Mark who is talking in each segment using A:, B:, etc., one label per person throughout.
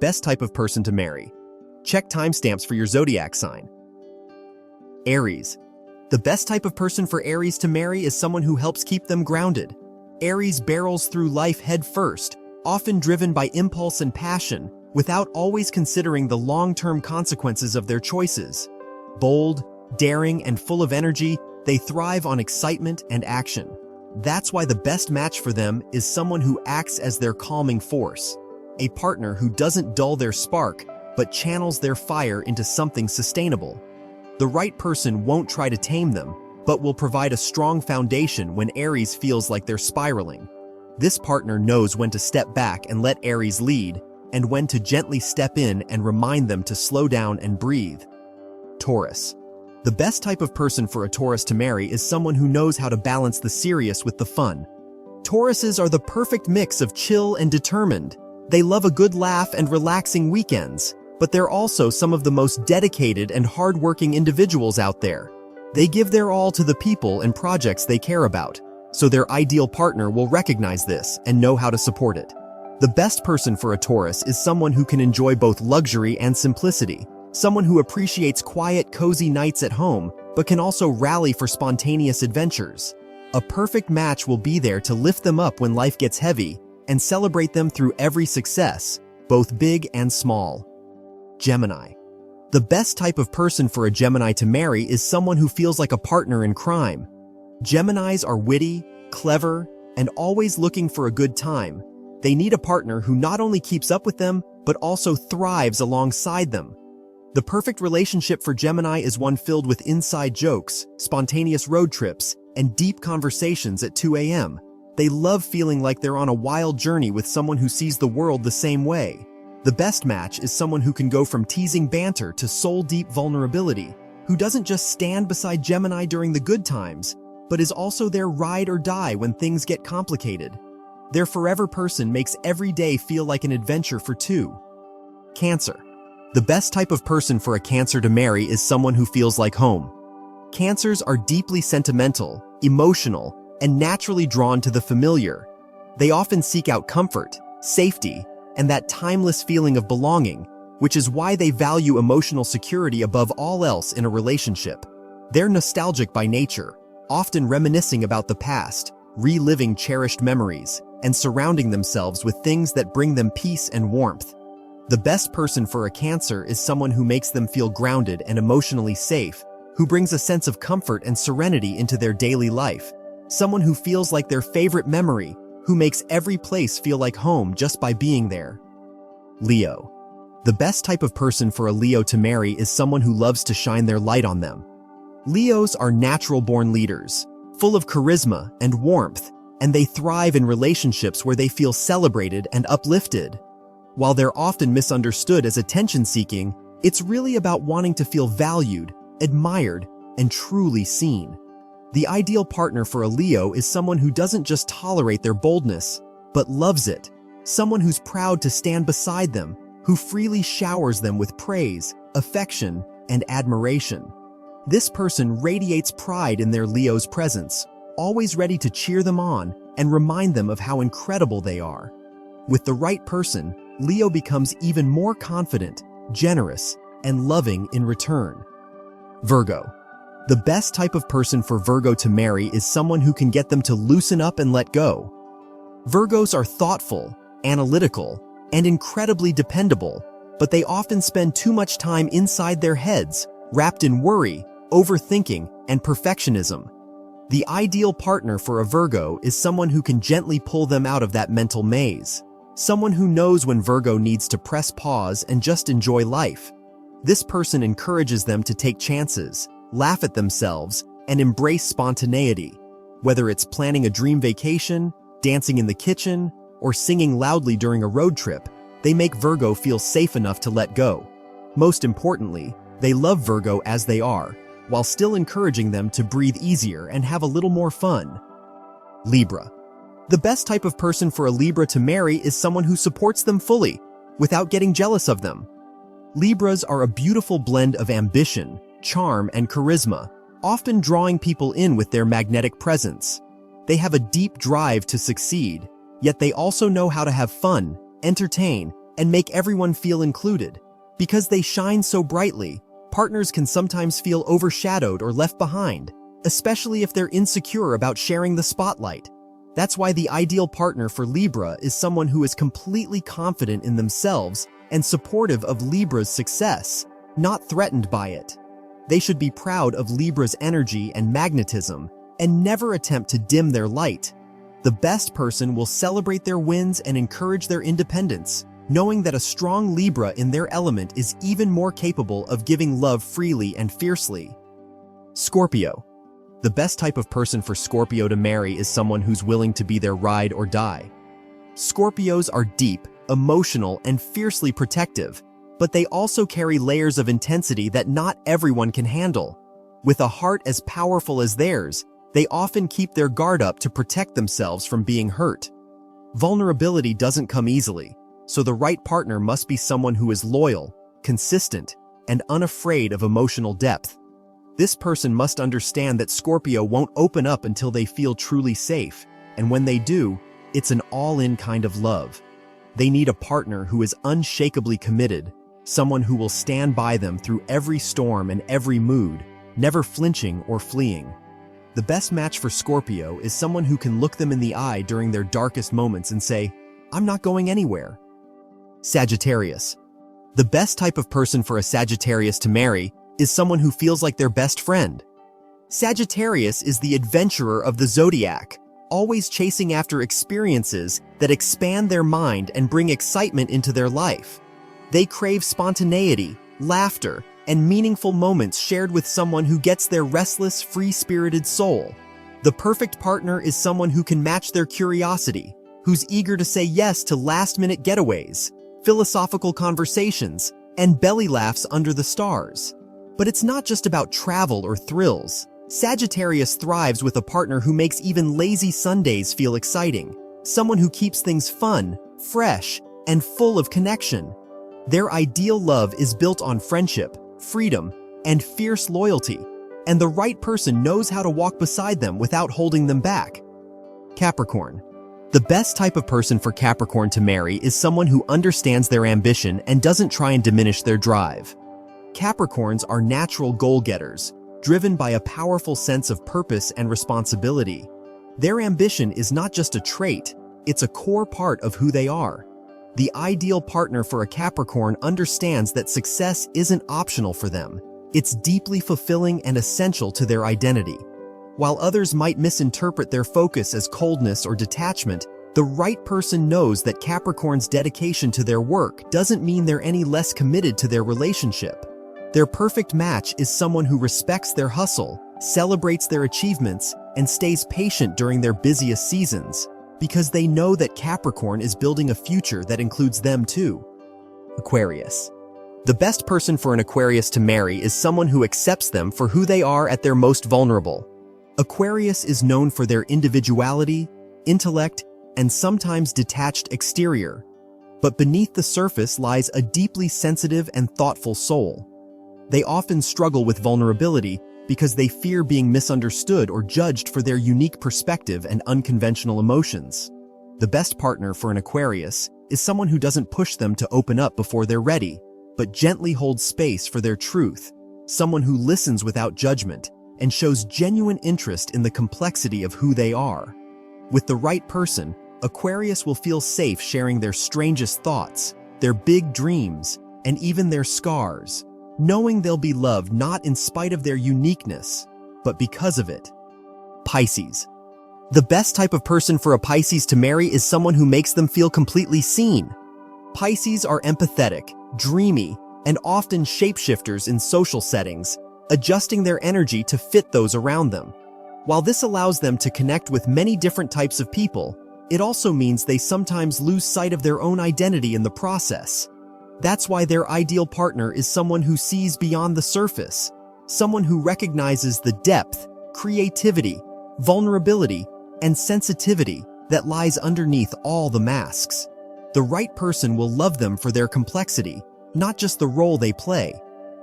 A: Best type of person to marry. Check timestamps for your zodiac sign. Aries. The best type of person for Aries to marry is someone who helps keep them grounded. Aries barrels through life head first, often driven by impulse and passion, without always considering the long-term consequences of their choices. Bold, daring, and full of energy, they thrive on excitement and action. That's why the best match for them is someone who acts as their calming force. A partner who doesn't dull their spark, but channels their fire into something sustainable. The right person won't try to tame them, but will provide a strong foundation when Aries feels like they're spiraling. This partner knows when to step back and let Aries lead, and when to gently step in and remind them to slow down and breathe. Taurus. The best type of person for a Taurus to marry is someone who knows how to balance the serious with the fun. Tauruses are the perfect mix of chill and determined. They love a good laugh and relaxing weekends, but they're also some of the most dedicated and hardworking individuals out there. They give their all to the people and projects they care about, so their ideal partner will recognize this and know how to support it. The best person for a Taurus is someone who can enjoy both luxury and simplicity, someone who appreciates quiet, cozy nights at home, but can also rally for spontaneous adventures. A perfect match will be there to lift them up when life gets heavy and celebrate them through every success, both big and small. Gemini. The best type of person for a Gemini to marry is someone who feels like a partner in crime. Geminis are witty, clever, and always looking for a good time. They need a partner who not only keeps up with them, but also thrives alongside them. The perfect relationship for Gemini is one filled with inside jokes, spontaneous road trips, and deep conversations at 2 a.m. They love feeling like they're on a wild journey with someone who sees the world the same way. The best match is someone who can go from teasing banter to soul-deep vulnerability, who doesn't just stand beside Gemini during the good times, but is also their ride or die when things get complicated. Their forever person makes every day feel like an adventure for two. Cancer. The best type of person for a Cancer to marry is someone who feels like home. Cancers are deeply sentimental, emotional, and naturally drawn to the familiar. They often seek out comfort, safety, and that timeless feeling of belonging, which is why they value emotional security above all else in a relationship. They're nostalgic by nature, often reminiscing about the past, reliving cherished memories, and surrounding themselves with things that bring them peace and warmth. The best person for a Cancer is someone who makes them feel grounded and emotionally safe, who brings a sense of comfort and serenity into their daily life. Someone who feels like their favorite memory, who makes every place feel like home just by being there. Leo. The best type of person for a Leo to marry is someone who loves to shine their light on them. Leos are natural-born leaders, full of charisma and warmth, and they thrive in relationships where they feel celebrated and uplifted. While they're often misunderstood as attention-seeking, it's really about wanting to feel valued, admired, and truly seen. The ideal partner for a Leo is someone who doesn't just tolerate their boldness, but loves it. Someone who's proud to stand beside them, who freely showers them with praise, affection, and admiration. This person radiates pride in their Leo's presence, always ready to cheer them on and remind them of how incredible they are. With the right person, Leo becomes even more confident, generous, and loving in return. Virgo. The best type of person for Virgo to marry is someone who can get them to loosen up and let go. Virgos are thoughtful, analytical, and incredibly dependable, but they often spend too much time inside their heads, wrapped in worry, overthinking, and perfectionism. The ideal partner for a Virgo is someone who can gently pull them out of that mental maze. Someone who knows when Virgo needs to press pause and just enjoy life. This person encourages them to take chances, laugh at themselves, and embrace spontaneity. Whether it's planning a dream vacation, dancing in the kitchen, or singing loudly during a road trip, they make Virgo feel safe enough to let go. Most importantly, they love Virgo as they are, while still encouraging them to breathe easier and have a little more fun. Libra. The best type of person for a Libra to marry is someone who supports them fully, without getting jealous of them. Libras are a beautiful blend of ambition, charm, and charisma, often drawing people in with their magnetic presence. They have a deep drive to succeed, yet they also know how to have fun, entertain, and make everyone feel included. Because they shine so brightly, partners can sometimes feel overshadowed or left behind, especially if they're insecure about sharing the spotlight. That's why the ideal partner for Libra is someone who is completely confident in themselves and supportive of Libra's success, not threatened by it. They should be proud of Libra's energy and magnetism and never attempt to dim their light. The best person will celebrate their wins and encourage their independence, knowing that a strong Libra in their element is even more capable of giving love freely and fiercely. Scorpio. The best type of person for Scorpio to marry is someone who's willing to be their ride or die. Scorpios are deep, emotional, and fiercely protective, but they also carry layers of intensity that not everyone can handle. With a heart as powerful as theirs, they often keep their guard up to protect themselves from being hurt. Vulnerability doesn't come easily, so the right partner must be someone who is loyal, consistent, and unafraid of emotional depth. This person must understand that Scorpio won't open up until they feel truly safe, and when they do, it's an all-in kind of love. They need a partner who is unshakably committed, someone who will stand by them through every storm and every mood, never flinching or fleeing. The best match for Scorpio is someone who can look them in the eye during their darkest moments and say, "I'm not going anywhere." Sagittarius. The best type of person for a Sagittarius to marry is someone who feels like their best friend. Sagittarius is the adventurer of the Zodiac, always chasing after experiences that expand their mind and bring excitement into their life. They crave spontaneity, laughter, and meaningful moments shared with someone who gets their restless, free-spirited soul. The perfect partner is someone who can match their curiosity, who's eager to say yes to last-minute getaways, philosophical conversations, and belly laughs under the stars. But it's not just about travel or thrills. Sagittarius thrives with a partner who makes even lazy Sundays feel exciting, someone who keeps things fun, fresh, and full of connection. Their ideal love is built on friendship, freedom, and fierce loyalty, and the right person knows how to walk beside them without holding them back. Capricorn. The best type of person for Capricorn to marry is someone who understands their ambition and doesn't try and diminish their drive. Capricorns are natural goal-getters, driven by a powerful sense of purpose and responsibility. Their ambition is not just a trait, it's a core part of who they are. The ideal partner for a Capricorn understands that success isn't optional for them. It's deeply fulfilling and essential to their identity. While others might misinterpret their focus as coldness or detachment, the right person knows that Capricorn's dedication to their work doesn't mean they're any less committed to their relationship. Their perfect match is someone who respects their hustle, celebrates their achievements, and stays patient during their busiest seasons, because they know that Capricorn is building a future that includes them too. Aquarius. The best person for an Aquarius to marry is someone who accepts them for who they are at their most vulnerable. Aquarius is known for their individuality, intellect, and sometimes detached exterior. But beneath the surface lies a deeply sensitive and thoughtful soul. They often struggle with vulnerability because they fear being misunderstood or judged for their unique perspective and unconventional emotions. The best partner for an Aquarius is someone who doesn't push them to open up before they're ready, but gently holds space for their truth, someone who listens without judgment and shows genuine interest in the complexity of who they are. With the right person, Aquarius will feel safe sharing their strangest thoughts, their big dreams, and even their scars, knowing they'll be loved not in spite of their uniqueness, but because of it. Pisces. The best type of person for a Pisces to marry is someone who makes them feel completely seen. Pisces are empathetic, dreamy, and often shapeshifters in social settings, adjusting their energy to fit those around them. While this allows them to connect with many different types of people, it also means they sometimes lose sight of their own identity in the process. That's why their ideal partner is someone who sees beyond the surface, someone who recognizes the depth, creativity, vulnerability, and sensitivity that lies underneath all the masks. The right person will love them for their complexity, not just the role they play.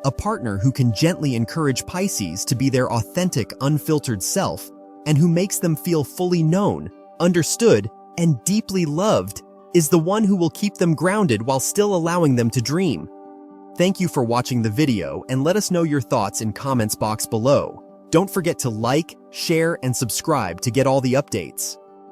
A: A partner who can gently encourage Pisces to be their authentic, unfiltered self, and who makes them feel fully known, understood, and deeply loved is the one who will keep them grounded while still allowing them to dream. Thank you for watching the video and let us know your thoughts in comments box below. Don't forget to like, share, and subscribe to get all the updates.